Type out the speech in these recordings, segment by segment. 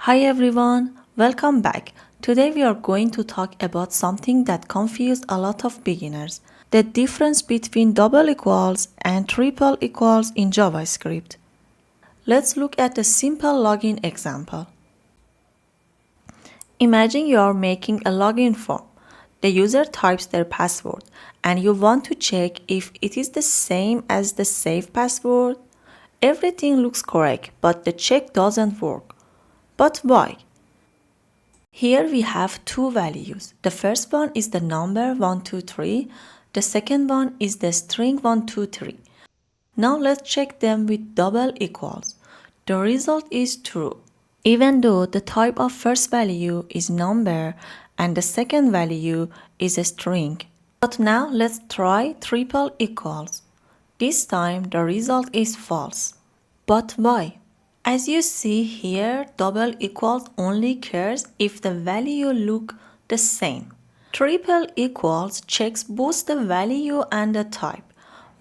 Hi everyone, welcome back. Today we are going to talk about something that confused a lot of beginners, the difference between double equals and triple equals in JavaScript. Let's look at a simple login example. Imagine you are making a login form. The user types their password and you want to check if it is the same as the saved password. Everything looks correct, but the check doesn't work. But why? Here we have two values. The first one is the number 123. The second one is the string 123. Now let's check them with double equals. The result is true, even though the type of first value is number and the second value is a string. But now let's try triple equals. This time the result is false. But why? As you see here, double equals only cares if the value look the same. Triple equals checks both the value and the type.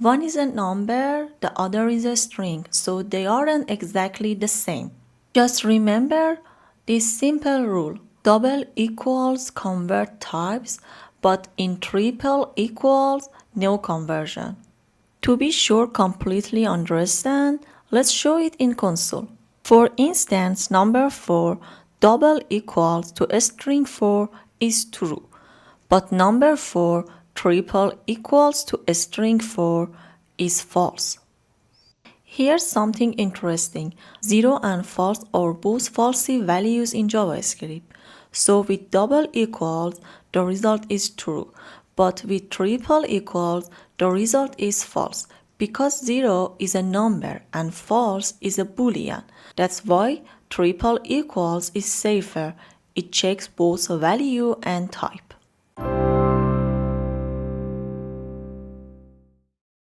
One is a number, the other is a string, so they aren't exactly the same. Just remember this simple rule. Double equals convert types, but in triple equals, no conversion. To be sure completely understand, let's show it in console. For instance, number 4 double equals to a string 4 is true, but number 4 triple equals to a string 4 is false. Here's something interesting. 0 and false are both falsy values in JavaScript. So with double equals, the result is true. But with triple equals, the result is false. Because 0 is a number and false is a boolean. That's why triple equals is safer. It checks both value and type.